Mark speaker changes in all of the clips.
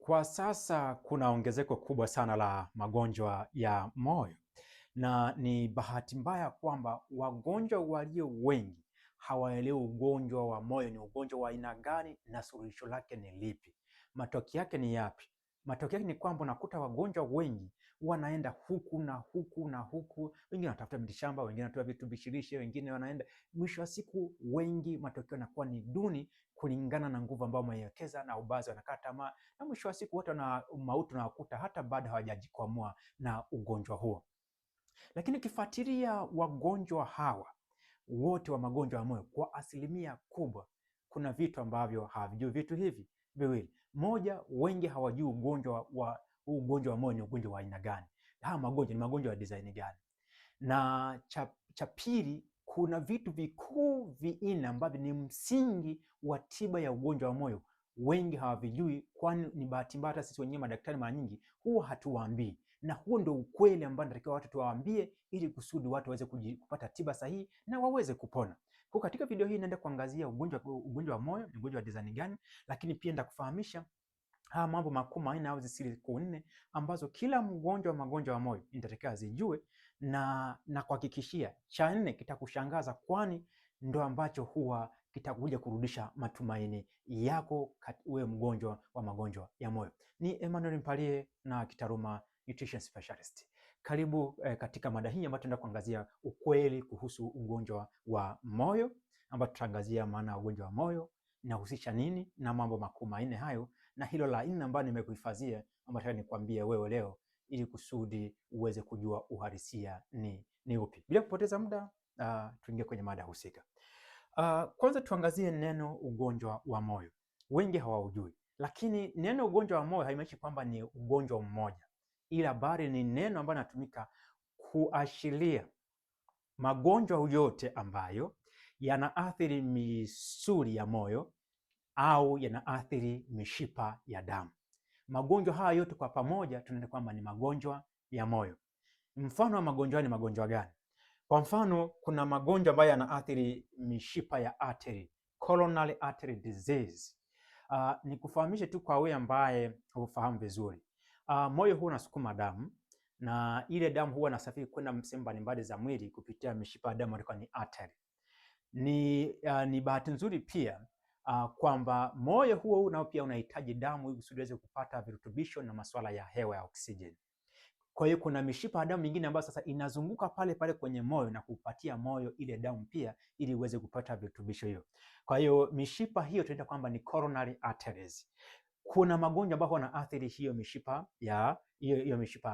Speaker 1: Kwa sasa kuna ongezeko kubwa sana la magonjwa ya moyo, na ni bahati mbaya kwamba wagonjwa walio wengi hawaelewi ugonjwa wa moyo ni ugonjwa wa aina gani na suluhisho lake ni lipi. Matokeo yake ni yapi? Matokeo yake ni kwamba unakuta wagonjwa wengi wanaenda huku na huku na huku, wengine wanatafuta mitishamba, wengine wanatoa vitu bishirishi, wengine wanaenda. Mwisho wa siku wengi matokeo yanakuwa ni duni kulingana na nguvu ambayo wameiwekeza, na ubazi wanakata tamaa, na mwisho wa siku wote na mauti unawakuta hata baada hawajajikwamua na ugonjwa huo. Lakini ukifuatilia wagonjwa hawa wote wa magonjwa ya moyo, kwa asilimia kubwa kuna vitu ambavyo havijui. Vitu hivi viwili: moja, wengi hawajui ugonjwa wa moyo ni ugonjwa wa aina gani, haya magonjwa ni magonjwa ya design gani. Na cha pili, kuna vitu vikuu vinne ambavyo ni msingi wa tiba ya ugonjwa wa moyo, wengi hawavijui, kwani ni bahati mbaya hata sisi wenyewe madaktari mara nyingi huwa hatuwaambii, na huo ndio ukweli ambao natakiwa watu tuwaambie, ili kusudi watu waweze kupata tiba sahihi na waweze kupona. Kwa katika video hii naenda kuangazia ugonjwa wa moyo ni ugonjwa wa design gani, lakini pia nitakufahamisha haya mambo makuu manne au zisiri kuu nne ambazo kila mgonjwa wa magonjwa ya moyo inatakiwa azijue, na kuhakikishia cha nne kitakushangaza, kwani ndo ambacho huwa kitakuja kurudisha matumaini yako wewe mgonjwa wa magonjwa ya moyo. Ni Emmanuel Mpalie na Kitaruma Nutrition Specialist. Karibu katika mada hii ambayo tunaenda kuangazia ukweli kuhusu ugonjwa wa moyo, ambayo tutaangazia maana ya ugonjwa wa moyo, inahusisha nini na mambo makuu manne hayo, na hilo la nne ambayo nimekuhifadhia ambayo nataka nikwambie wewe leo, ili kusudi uweze kujua uhalisia ni upi. Bila kupoteza muda, tuingie kwenye mada husika. Kwanza tuangazie neno ugonjwa wa moyo. Wengi hawaujui, lakini neno ugonjwa wa moyo haimaanishi kwamba ni ugonjwa mmoja, ila bali ni neno ambalo linatumika kuashiria magonjwa yote ambayo yanaathiri misuli ya moyo au yanaathiri mishipa ya damu. Magonjwa haya yote kwa pamoja tunaenda kwamba ni magonjwa ya moyo. Mfano wa magonjwa ni magonjwa gani? Kwa mfano, kuna magonjwa ambayo yanaathiri mishipa ya artery, coronary artery disease. Nikufahamishe tu kwa wewe ambaye hufahamu vizuri. Moyo huwa unasukuma damu, na ile damu huwa inasafiri kwenda sehemu mbalimbali za mwili kupitia mishipa ya damu ambayo ni artery. Ni bahati nzuri pia kwamba moyo huo nao pia unahitaji damu ili usiweze kupata virutubisho na masuala ya hewa ya oksijeni. Kwa hiyo kuna mishipa ya damu mingine ambayo sasa inazunguka pale pale kwenye moyo na kupatia moyo ile damu pia ili uweze kupata virutubisho hiyo. Kwa hiyo mishipa hiyo tunaita kwamba ni coronary arteries. Kuna magonjwa ambayo yanaathiri hiyo mishipa ya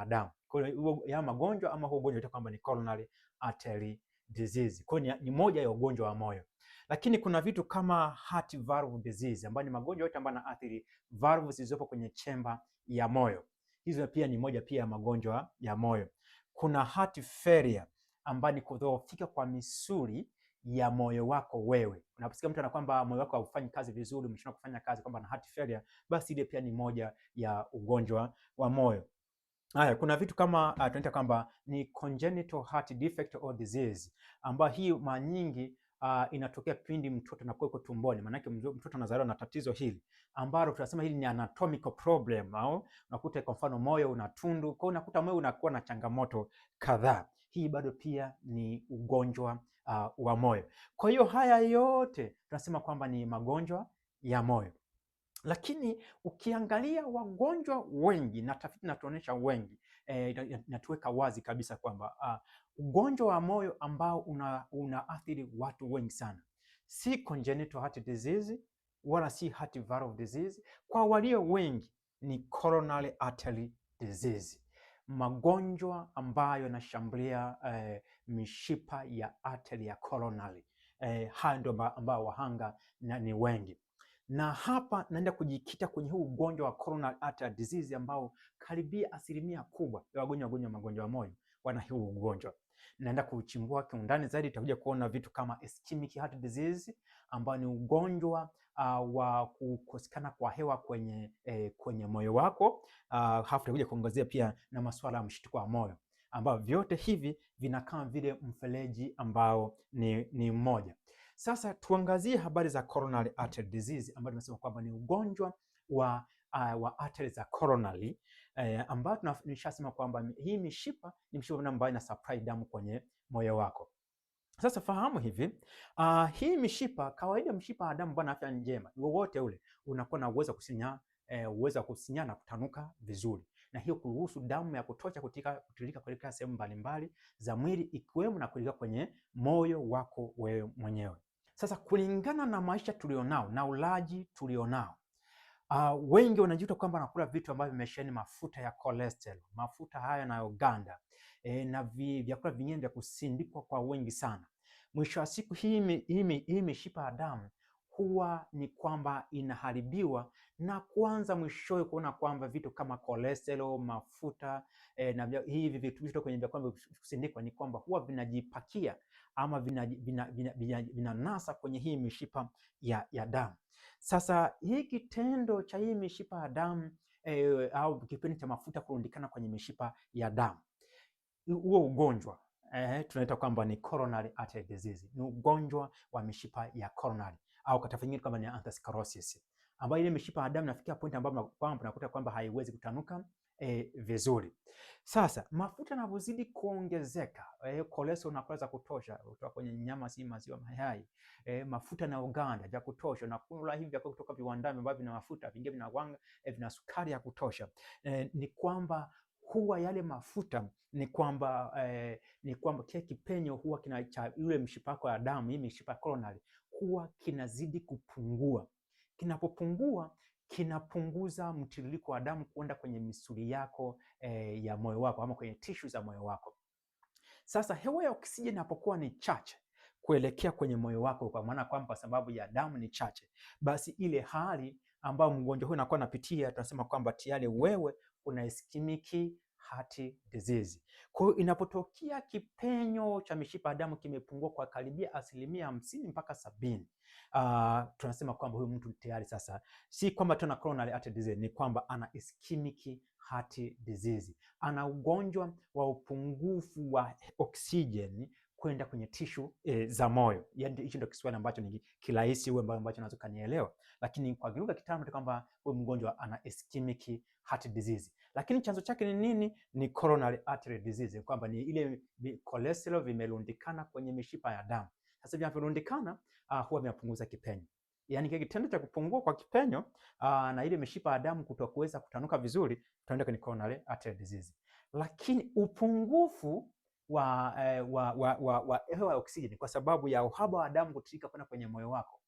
Speaker 1: damu. Kwa hiyo ya magonjwa ama huo ugonjwa tunaita kwamba ni coronary artery disease. Kwa hiyo ni moja ya ugonjwa wa moyo. Lakini kuna vitu kama heart valve disease ambayo ni magonjwa yote ambayo yanaathiri valve zilizopo kwenye chemba ya moyo. Hizo pia ni moja pia ya magonjwa ya moyo. Kuna heart failure ambayo ni kudhoofika kwa misuli ya moyo wako wewe. Unaposikia mtu anakwamba moyo wako haufanyi kazi vizuri, umeshindwa kufanya kazi, kwamba na heart failure, basi ile pia ni moja ya ugonjwa wa moyo. Haya, kuna vitu kama tunaita kwamba ni congenital heart defect or disease, ambayo hii mara nyingi inatokea pindi mtoto anapokuwa tumboni. Maana yake mtoto anazaliwa na tatizo hili ambalo tunasema hili ni anatomical problem, au unakuta kwa mfano moyo una tundu, kwa unakuta moyo unakuwa na changamoto kadhaa. Hii bado pia ni ugonjwa wa moyo. Kwa hiyo haya yote tunasema kwamba ni magonjwa ya moyo. Lakini ukiangalia wagonjwa wengi, na tafiti natuonyesha wengi, natuweka wazi kabisa kwamba ugonjwa wa moyo ambao unaathiri watu wengi sana si congenital heart disease wala si heart valve disease. Kwa walio wengi ni coronary artery disease, magonjwa ambayo yanashambulia mishipa ya artery ya coronary. Haya ndio ambao wahanga ni wengi, na hapa naenda kujikita kwenye huu ugonjwa wa coronary artery disease ambao karibia asilimia kubwa ya wagonjwa magonjwa ya moyo wana huu ugonjwa. Naenda kuchimbua kiundani zaidi, tutakuja kuona vitu kama ischemic heart disease ambao ni ugonjwa wa kukosekana kwa hewa kwenye moyo wako. Halafu tutakuja kuongezea pia na masuala ya mshtuko wa moyo, ambao vyote hivi vina kama vile mfereji ambao ni mmoja. Sasa tuangazie habari za coronary artery disease ambayo tunasema kwamba ni ugonjwa wa wa arteries za coronary ambayo nishasema kwamba hii mishipa ni mishipa ambayo ina supply damu kwenye moyo wako. Sasa fahamu hivi, hii mishipa kawaida, mshipa wa damu bwana, afya njema wowote ule unakuwa na uwezo wa kusinya na kutanuka vizuri, na hiyo kuruhusu damu ya kutosha kutiririka katika sehemu mbalimbali za mwili ikiwemo na kuelekea kwenye moyo wako wewe mwenyewe. Sasa kulingana na maisha tulionao na ulaji tulionao, wengi wanajuta kwamba wanakula vitu ambavyo vimesheheni mafuta ya cholesterol, mafuta haya yanayoganda na vyakula vingine vya kusindikwa kwa wengi sana. Mwisho wa siku hii mishipa ya damu huwa ni kwamba inaharibiwa na kuanza mwishowe kuona kwamba vitu kama cholesterol, mafuta na hivi vitu kwenye vyakula vya kusindikwa ni kwamba huwa vinajipakia ama vinanasa kwenye hii mishipa ya damu. Sasa hii kitendo cha hii mishipa ya damu au kipindi cha mafuta kurundikana kwenye mishipa ya damu, huo ugonjwa tunaita kwamba ni coronary artery disease, ni ugonjwa wa mishipa ya coronary au kwa tafsiri nyingine kama ni atherosclerosis, ambayo ile mishipa ya damu inafikia point ambapo unakuta kwamba haiwezi kutanuka vizuri. Sasa mafuta yanapozidi kuongezeka, cholesterol inakosa kutosha kutoka kwenye nyama, si maziwa, mayai, mafuta na uganda vya kutosha, na kula hivi vya kutoka viwandani ambavyo vina mafuta, vingine vina sukari ya kutosha, ni kwamba huwa yale mafuta ni kwamba kile kipenyo huwa kinacha yule mshipa wako ya damu, hii mishipa coronary, huwa kinazidi kupungua. Kinapopungua kinapunguza mtiririko wa damu kwenda kwenye misuli yako ya moyo wako ama kwenye tishu za moyo wako. Sasa hewa ya oksijeni inapokuwa ni chache kuelekea kwenye moyo wako, kwa maana kwamba sababu ya damu ni chache, basi ile hali ambayo mgonjwa huyu anakuwa anapitia, tunasema kwamba tayari wewe una ischemic heart disease. Kwa hiyo inapotokea kipenyo cha mishipa ya damu kimepungua kwa karibia 50% mpaka 70%, tunasema kwamba huyu mtu tayari sasa si kwamba tuna coronary artery disease, ni kwamba ana ischemic heart disease, ana ugonjwa wa upungufu wa oksijeni kwenda kwenye tishu za moyo. Yaani hicho ndio Kiswahili ambacho ni kirahisi wewe ambacho unaweza kunielewa, lakini kwa lugha kitaalamu ni kwamba huyu mgonjwa ana ischemic heart disease. Lakini chanzo chake ni nini? Ni coronary artery disease, kwamba ni ile cholesterol vimerundikana kwenye mishipa ya damu. Sasa vinavyorundikana huwa vinapunguza kipenyo. Yaani kile kitendo cha kupungua kwa kipenyo na ile mishipa ya damu kutokuweza kutanuka vizuri, tutaenda kwenye coronary artery disease. Lakini upungufu wa hewa ya oksijeni kwa sababu ya uhaba wa damu kutiririka kwenda kwenye moyo wako,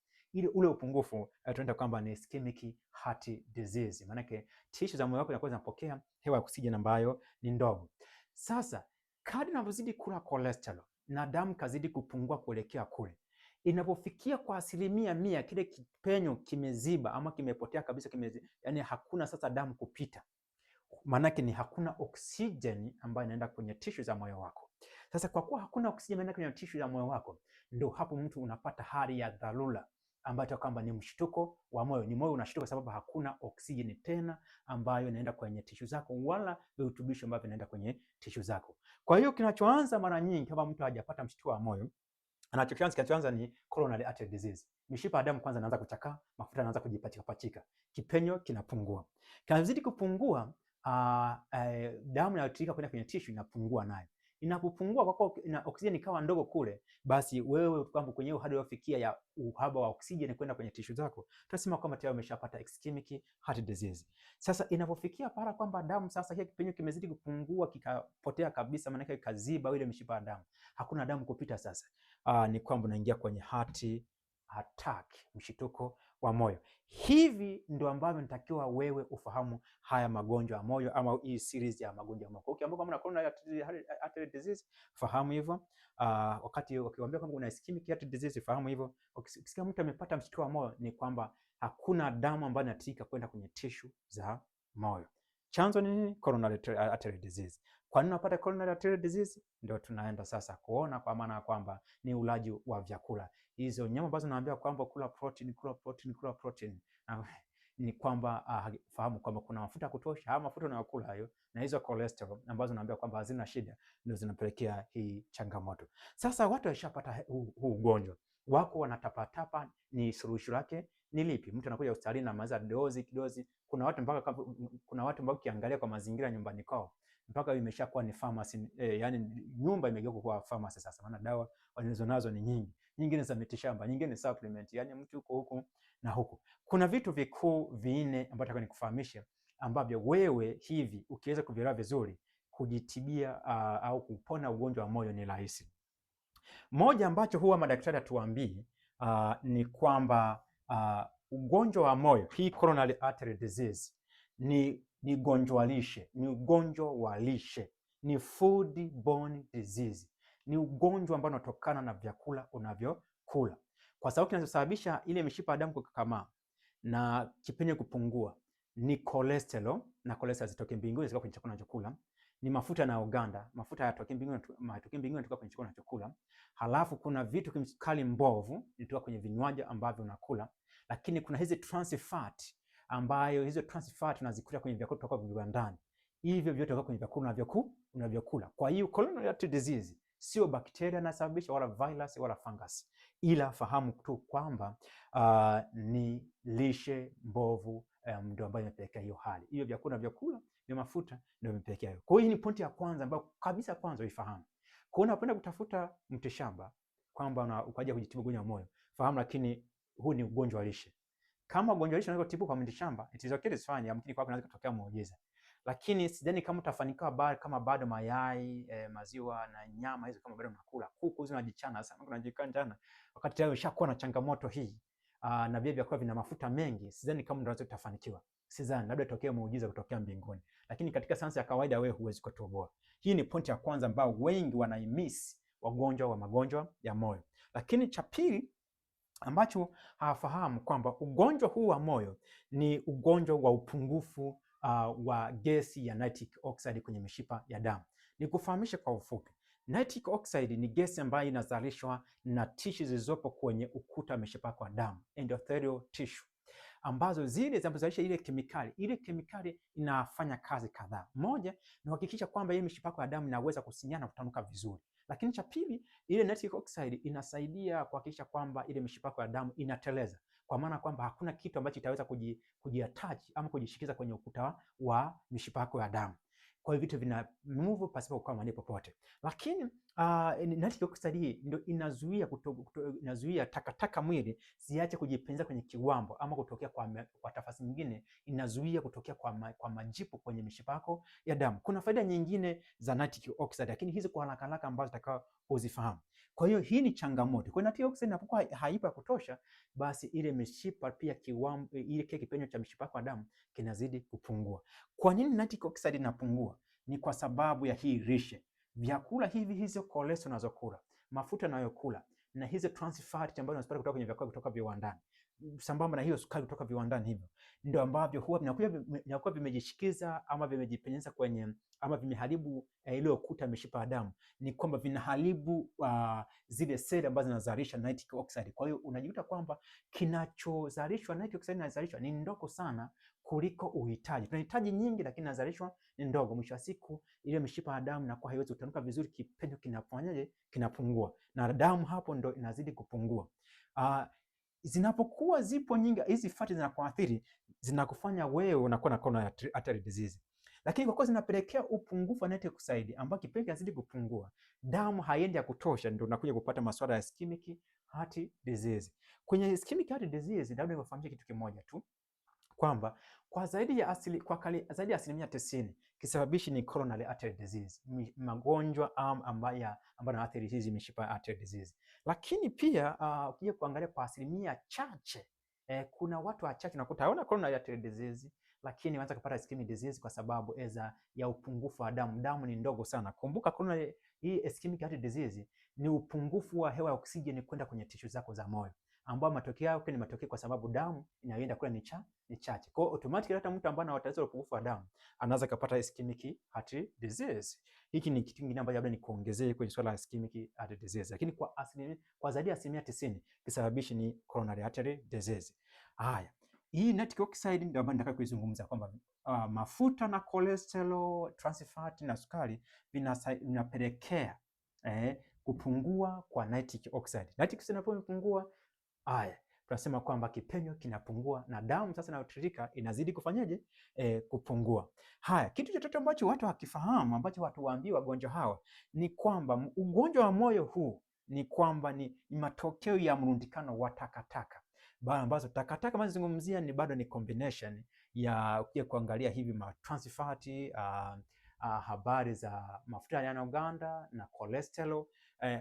Speaker 1: ule upungufu tunaita kwamba ni ischemic heart disease. Maanake tishu za moyo wako zinakuwa zinapokea hewa ya oksijeni ambayo ni ndogo. Sasa kadri unavyozidi kula cholesterol na damu kazidi kupungua kuelekea kule, inapofikia kwa 100%, kile kipenyo kimeziba ama kimepotea kabisa, yani hakuna sasa damu kupita, maanake ni hakuna oksijeni ambayo inaenda kwenye tishu za moyo wako. Sasa kwa kuwa hakuna oksijeni inaenda kwenye tishu za moyo wako, ndio hapo mtu unapata hali ya dharura ambayo kwamba ni mshtuko wa moyo. Ni moyo unashtuka sababu hakuna oksijeni tena ambayo inaenda kwenye tishu zako wala virutubisho ambavyo vinaenda kwenye tishu zako. Kwa hiyo kinachoanza mara nyingi kama mtu hajapata mshtuko wa moyo, kinachoanza ni coronary artery disease. Mishipa ya damu kwanza inaanza kuchakaa, mafuta yanaanza kujipachika pachika, kipenyo kinapungua. Kinazidi kupungua, damu inayotiririka kwenda kwenye tishu inapungua nayo. Inapopungua kwa kuwa oksijeni ikawa ndogo kule, basi wewe kwamba kwenye hadi ufikia ya uhaba wa oksijeni kwenda kwenye tishu zako, tunasema kwamba tayari umeshapata ischemic heart disease. Sasa inapofikia para kwamba damu sasa hiki kipenyo kimezidi kupungua kikapotea kabisa, maana yake kaziba ile mishipa ya damu, hakuna damu kupita sasa, ni kwamba unaingia kwenye heart attack, mshituko wa moyo. Hivi ndio ambavyo natakiwa wewe ufahamu haya magonjwa ya moyo ama hii series ya magonjwa ya moyo. Ukiambiwa kama una coronary artery disease, fahamu hivyo. Wakati ukiwaambia kwamba una ischemic heart disease, fahamu hivyo. Ukisikia mtu amepata mshtuko wa moyo, ni kwamba hakuna damu ambayo inatirika kwenda kwenye tishu za moyo. Chanzo ni nini? Coronary artery disease. Kwa nini unapata coronary artery disease? Ndio tunaenda sasa kuona, kwa maana ya kwamba ni ulaji wa vyakula. Hizo nyama ambazo naambia kwamba kula protein, ni kwamba fahamu kwamba kuna mafuta ya kutosha. Haya mafuta unayokula hayo na hizo cholesterol ambazo naambia kwamba hazina shida, ndio zinapelekea hii changamoto. Sasa watu washapata huu ugonjwa, wako wanatapatapa, ni suluhisho lake ni lipi? Mtu anakuja hospitalini na maza dozi kidozi. Kuna watu ambao ukiangalia kwa mazingira nyumbani kwao mpaka imeshakuwa ni pharmacy, yani nyumba imegeuka kuwa pharmacy sasa, maana dawa walizonazo ni nyingi, nyingine za mitishamba, nyingine supplement, yani mtu yuko huku na huku. Kuna vitu vikuu vinne ambavyo nataka nikufahamishe, ambavyo wewe hivi ukiweza kuvielewa vizuri, kujitibia au kupona ugonjwa wa moyo ni rahisi. Moja ambacho huwa madaktari hatuambii ni kwamba ugonjwa wa moyo, hii coronary artery disease, ni gonjwa lishe, ni ugonjwa wa lishe, ni food borne disease, ni ugonjwa ambao unatokana na vyakula unavyokula, kwa sababu kinachosababisha ile mishipa ya damu kukakamaa na kipenyo kupungua ni cholesterol, na cholesterol zitoke mbinguni zitoka kwenye chakula unachokula. Ni mafuta na uganda, mafuta yatoke mbinguni kutoka kwenye chakula unachokula. Halafu kuna vitu kemikali mbovu vinatoka kwenye vinywaji ambavyo unakula, lakini kuna hizi trans fat, ambayo hizo trans fat tunazikuta kwenye vyakula kutoka viwandani. Hivyo vyote kutoka kwenye vyakula unavyokula. Kwa hiyo coronary artery disease sio bakteria inasababisha, wala virus wala fungus, ila fahamu tu kwamba ni lishe mbovu ndio ambayo imepelekea hiyo hali. Hiyo vyakula vya mafuta ndio imepelekea hiyo. Kwa hiyo hii ni pointi ya kwanza ambayo kabisa kwanza uifahamu. Kwa hiyo unapenda kutafuta mtishamba kwamba ukaja kujitibu ugonjwa wa moyo, fahamu lakini huu ni ugonjwa wa lishe. Kama ugonjwa wa lishe unaweza kutibu kwa mtishamba, it is okay, it's fine, yamkini kwako inaweza kutokea muujiza. Lakini sidhani kama utafanikiwa kama bado mayai, maziwa na nyama hizo kama bado unakula. Kuku hizo unajichana sana, unajikana wakati tayari ushakuwa na changamoto hii. Na vile vyakula vina mafuta mengi, sidhani kama unaweza kutafanikiwa. Sidhani, labda itokee muujiza kutokea mbinguni. Lakini katika sayansi ya kawaida wewe huwezi kutoboa. Hii ni pointi ya kwanza ambao wengi wanaimiss wagonjwa wa magonjwa ya moyo. Lakini cha pili ambacho hawafahamu kwamba ugonjwa huu wa moyo ni ugonjwa wa upungufu wa gesi ya nitric oxide kwenye mishipa ya damu. Nikufahamishe kwa ufupi. Nitric oxide ni gesi ambayo inazalishwa na tishu zilizopo kwenye ukuta wa mishipa yako ya damu, endothelial tissue, ambazo zile zinazalisha ile kemikali. Ile kemikali inafanya kazi kadhaa. Moja ni kuhakikisha kwamba ile mishipa yako ya damu inaweza kusinyana na kutanuka vizuri. Lakini cha pili, ile nitric oxide inasaidia kuhakikisha kwamba ile mishipa yako ya damu inateleza, kwa maana kwamba hakuna kitu ambacho itaweza kujiattach ama kujishikiza kwenye ukuta wa mishipa yako ya damu. Kwa hiyo vitu vina move pasipo kukaa mahali popote. Lakini nitric oxide hii ndio inazuia takataka mwili ziache kujipenza kwenye kiwambo ama kutokea kwa tafasi nyingine, inazuia kutokea kwa majipu kwenye mishipa yako ya damu. Kuna faida nyingine za nitric oxide, lakini hizi kwa haraka haraka ambazo utakao uzifahamu. Kwa hiyo hii ni changamoto. Kwa nitric oxide inapokuwa haipo ya kutosha, basi ile mishipa pia ile kipenyo cha mishipa yako ya damu kinazidi kupungua. Kwa nini nitric oxide inapungua? Ni kwa sababu ya hii lishe. Vyakula hizo cholesterol unazokula, mafuta unayokula na hizo trans fat ambazo unazipata kutoka kwenye vyakula kutoka viwandani, sambamba na hiyo sukari kutoka viwandani, hivyo ndio ambavyo huwa vinakuwa vimejishikiza ama vimejipenyeza kwenye ama vimeharibu ile ukuta mishipa ya damu. Ni kwamba vinaharibu zile seli ambazo zinazalisha nitric oxide. Kwa hiyo unajikuta kwamba kinachozalishwa nitric oxide inazalishwa ni ndogo sana kuliko uhitaji. Tunahitaji nyingi, lakini inazalishwa ni ndogo. Mwisho wa siku ile mishipa ya damu inakuwa haiwezi kutanuka vizuri, kipenyo kinafanyaje? Kinapungua, na damu hapo ndo inazidi kupungua. Zinapokuwa zipo nyingi hizi fati zinakuathiri, zinakufanya wewe unakuwa na coronary artery disease. Lakini kwa kuwa zinapelekea upungufu wa nitric oxide ambao kipenyo kinazidi kupungua, damu haiendi ya kutosha, ndio unakuja kupata masuala ya ischemic heart disease. Kwenye ischemic heart disease labda nifahamie kitu kimoja tu, kwamba kwa zaidi ya asilimia 90 kisababishi ni coronary artery disease, magonjwa ambayo yanaathiri hizi mishipa ya artery disease. Lakini pia ukija kuangalia kwa asilimia chache, kuna watu wachache unakuta hawana coronary artery disease, lakini wanaweza kupata ischemic disease kwa sababu ya upungufu wa damu. Damu ni ndogo sana. Kumbuka hii ischemic heart disease ni upungufu wa hewa ya oksijeni kwenda kwenye tishu zako za moyo, ambao matokeo yake ni matokeo kwa sababu damu inayoenda kule ni chache. Kwa hiyo automatically hata mtu ambaye ana tatizo la upungufu wa damu anaweza kupata ischemic heart disease. Hiki ni kitu kingine ambacho labda nikuongezee kwenye swala la ischemic heart disease, lakini kwa zaidi ya asilimia 90 kisababishi ni coronary artery disease. Haya, hii nitric oxide ndio ambayo nataka kuizungumza kwamba mafuta na cholesterol, trans fat na sukari vinapelekea kupungua kwa nitric oxide. Nitric oxide inapopungua, tunasema kwamba kipenyo kinapungua na damu sasa inayotiririka inazidi kufanyaje? Kupungua. Haya, kitu cha tatu ambacho watu hawakifahamu, ambacho watu waambii wagonjwa hawa ni kwamba ugonjwa wa moyo huu ni kwamba ni matokeo ya mrundikano wa takataka ambazo takataka mazungumzia ni bado ni combination ya kuangalia hivi ma trans fat, habari za mafuta yanayoganda na cholesterol,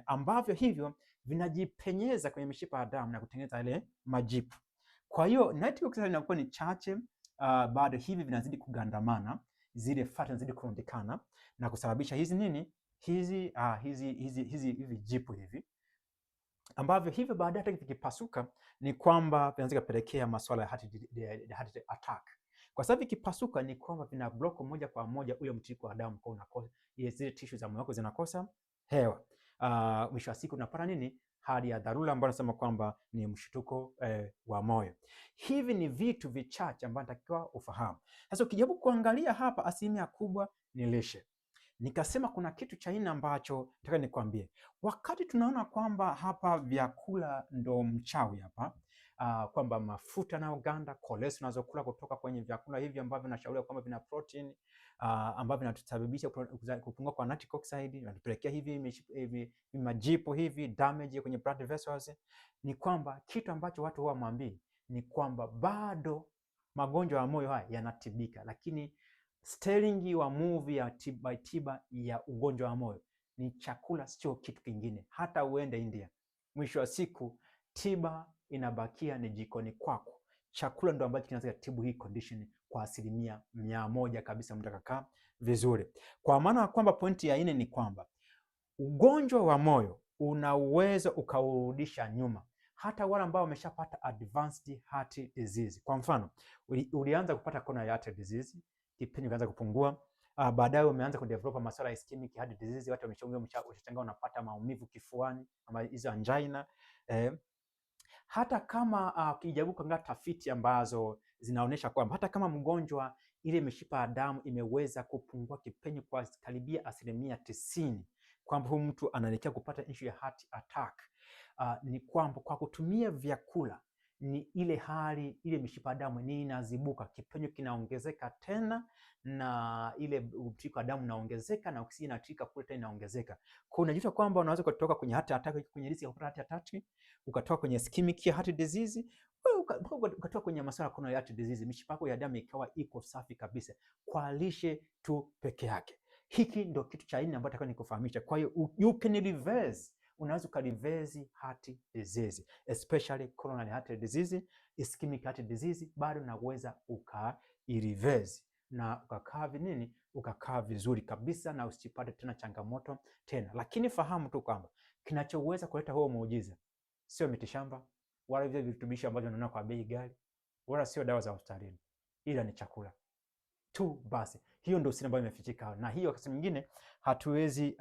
Speaker 1: ambavyo hivyo vinajipenyeza kwenye mishipa ya damu na kutengeneza ile majipu. Kwa hiyo nitric oxide inakuwa ni chache, bado hivi vinazidi kugandamana, zile fat zinazidi kurundikana na kusababisha hizi nini, hizi jipu hivi, ambavyo hivyo baadaye hata vikipasuka ni kwamba vinaweza kupelekea masuala ya heart attack. Kwa sababu ikipasuka ni kwamba vina block moja kwa moja ule mtiririko wa damu, kwa unakosa zile tissue za moyo wako zinakosa hewa. Mwisho wa siku unapata nini? Hali ya dharura ambayo nasema kwamba ni mshtuko wa moyo. Hivi ni vitu vichache ambavyo natakiwa ufahamu. Sasa ukijaribu kuangalia hapa, asilimia kubwa ni lishe. Nikasema kuna kitu cha aina ambacho nataka nikwambie. Wakati tunaona kwamba hapa vyakula ndo mchawi hapa, kwamba mafuta yanayoganda, cholesterol unazokula kutoka kwenye vyakula hivi ambavyo vinashauriwa kwamba vina protein, ambavyo vinatusababisha kupungua kwa nitric oxide, vinatupelekea hivi majipu hivi, damage kwenye blood vessels, ni kwamba kitu ambacho watu huwa mwambii ni kwamba bado magonjwa ya moyo haya yanatibika, lakini sterling wa movie ya tiba ya ugonjwa wa moyo ni chakula, sio kitu kingine. Hata uende India, mwisho wa siku tiba inabakia ni jikoni kwako. Chakula ndo ambacho kinaweza kutibu hii condition kwa 100% kabisa, mtu akakaa vizuri. Kwa maana kwamba pointi ya 4 ni kwamba ugonjwa wa moyo una uwezo ukaurudisha nyuma hata wale ambao wameshapata advanced heart disease. Kwa mfano, ulianza kupata coronary heart disease, kipenyo kaanza kupungua, baadaye umeanza kudevelop masuala ya ischemic heart disease, watu wameshangaa unapata maumivu kifuani ama hizo angina. Hata kama ukijaribu kuangalia tafiti ambazo zinaonyesha kwamba hata kama mgonjwa ile mishipa ya damu imeweza kupungua kipenyo kwa karibia 90%, kwamba huyu mtu anaelekea kupata issue ya heart attack, ni kwamba kwa kutumia vyakula ni ile hali ile mishipa damu ni inazibuka, kipenyo kinaongezeka tena, na ile mtiririko wa damu unaongezeka na oksijeni inatirika kule tena inaongezeka. Kwa unajua kwamba unaweza kutoka kwenye heart attack, kwenye risk ya kupata heart attack, ukatoka kwenye ischemic heart disease, ukatoka kwenye masuala ya coronary heart disease, mishipa yako ya damu ikawa iko safi kabisa kwa lishe tu peke yake. Hiki ndo kitu cha nne ambacho nataka nikufahamisha. Kwa hiyo you can reverse, unaweza ukareverse heart disease, especially coronary heart disease, ischemic heart disease, bado unaweza ukaireverse na ukakaa nini, ukakaa vizuri kabisa na usipate tena changamoto tena. Lakini fahamu tu kwamba kinachoweza kuleta huo muujiza sio mitishamba wala vile virutubisho ambavyo unaona kwa bei ghali, wala sio dawa za hospitalini, ila ni chakula tu basi. Hiyo ndio siri ambayo imefichika, na hiyo wakati mwingine hatuwezi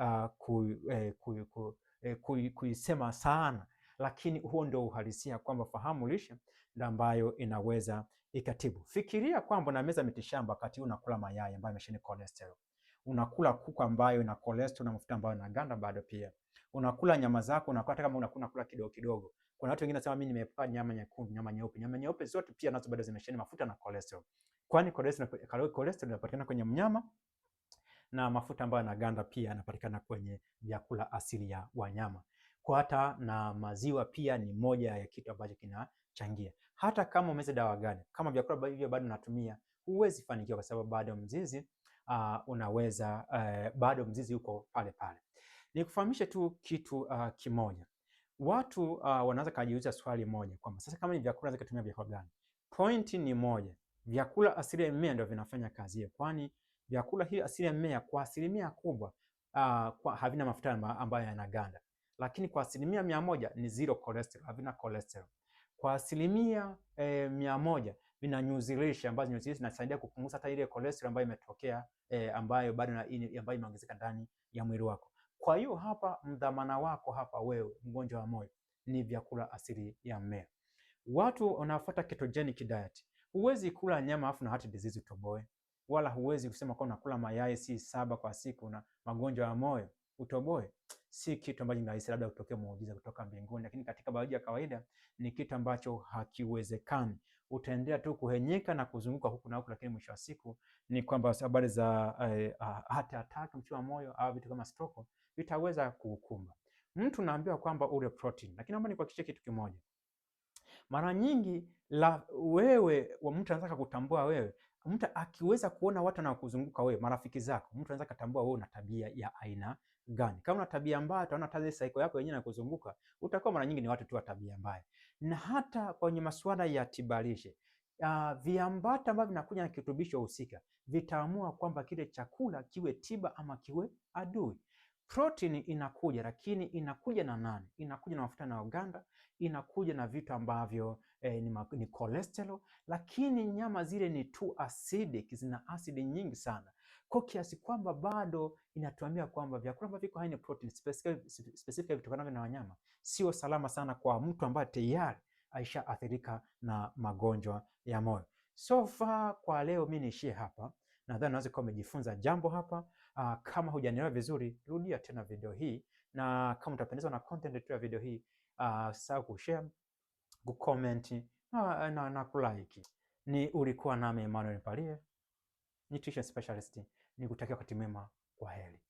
Speaker 1: kuisema sana, lakini huo ndio uhalisia kwamba fahamu lishe ndio ambayo inaweza ikatibu. Fikiria kwamba unameza mitishamba wakati unakula mayai ambayo yamesheheni cholesterol, unakula kuku ambayo ina cholesterol na mafuta ambayo yanaganda bado pia, unakula nyama zako, unakula hata kama unakula kidogo kidogo. Kuna watu wengine wanasema mimi nimepata nyama nyekundu, nyama nyeupe. Nyama nyeupe zote pia nazo bado zimesheheni mafuta na cholesterol, kwani cholesterol inapatikana kwenye mnyama na mafuta ambayo yanaganda pia yanapatikana kwenye vyakula asili ya wanyama. Kwa hata na maziwa pia ni moja ya kitu ambacho kinachangia. Hata kama umeze dawa gani, kama vyakula hivyo bado unatumia, huwezi fanikiwa kwa sababu bado mzizi bado mzizi uko pale pale. Nikufahamishe tu kitu kimoja. Watu wanaweza kujiuliza swali moja kwamba sasa kama ni vyakula zikatumia vyakula gani? Point ni moja. Vyakula asili ya mimea ndio vinafanya kazi hiyo, kwani vyakula hiyo asili ya mimea kwa asilimia kubwa havina mafuta ambayo yanaganda, lakini kwa 100% ni zero cholesterol, havina cholesterol. Kwa 100% vina nyuzi lishe ambazo nyuzi lishe zinasaidia kupunguza hata ile cholesterol ambayo imetokea, ambayo bado ambayo imeongezeka ndani ya mwili wako. Kwa hiyo hapa mdhamana wako hapa wewe mgonjwa wa moyo ni vyakula asili ya mmea. Watu wanafuata ketogenic diet, huwezi kula nyama afu na heart disease utoboe, wala huwezi kusema kwa unakula mayai si 7 kwa siku na magonjwa ya moyo. utoboe, si kitu ambacho ni rahisi, labda utokee muujiza kutoka mbinguni, lakini katika biolojia ya kawaida ni kitu ambacho hakiwezekani. Utaendelea tu kuhenyeka na kuzunguka huku na huku, lakini mwisho wa siku ni kwamba habari za heart attack, mshtuko wa moyo au vitu kama stroke vitaweza kukumba mtu. Naambiwa kwamba ule protein, lakini naomba nikuhakikishie kitu kimoja. Mara nyingi wewe wa mtu anataka kutambua wewe, mtu akiweza kuona watu wanaokuzunguka wewe, marafiki zako, mtu anaweza kutambua wewe una tabia ya aina gani. Kama una tabia mbaya, utaona hata ile cycle yako yenyewe inakuzunguka, utakuwa mara nyingi ni watu tu wa tabia mbaya. Na hata kwenye masuala ya tibalishe, viambata ambavyo vinakuja na kirutubisho husika vitaamua kwamba kile chakula kiwe tiba ama kiwe adui. Protein inakuja, lakini inakuja na nani? Inakuja na mafuta na uganda, inakuja na vitu ambavyo ni cholesterol, lakini nyama zile ni too acidic, zina asidi nyingi sana, kwa kiasi kwamba bado inatuambia kwamba vyakula ambavyo viko high in protein specifically vitokana na wanyama sio salama sana kwa mtu ambaye tayari aishaathirika na magonjwa ya moyo. So far kwa leo mimi niishie hapa. Nadhani unaweza kuwa umejifunza jambo hapa. Kama hujanielewa vizuri, rudia tena video hii, na kama utapendezwa na content ya video hii, usisahau kushare, kucomment na kulike. Ulikuwa nami Emmanuel Mpalie, nutrition specialist. Nikutakia wakati mwema. Kwaheri.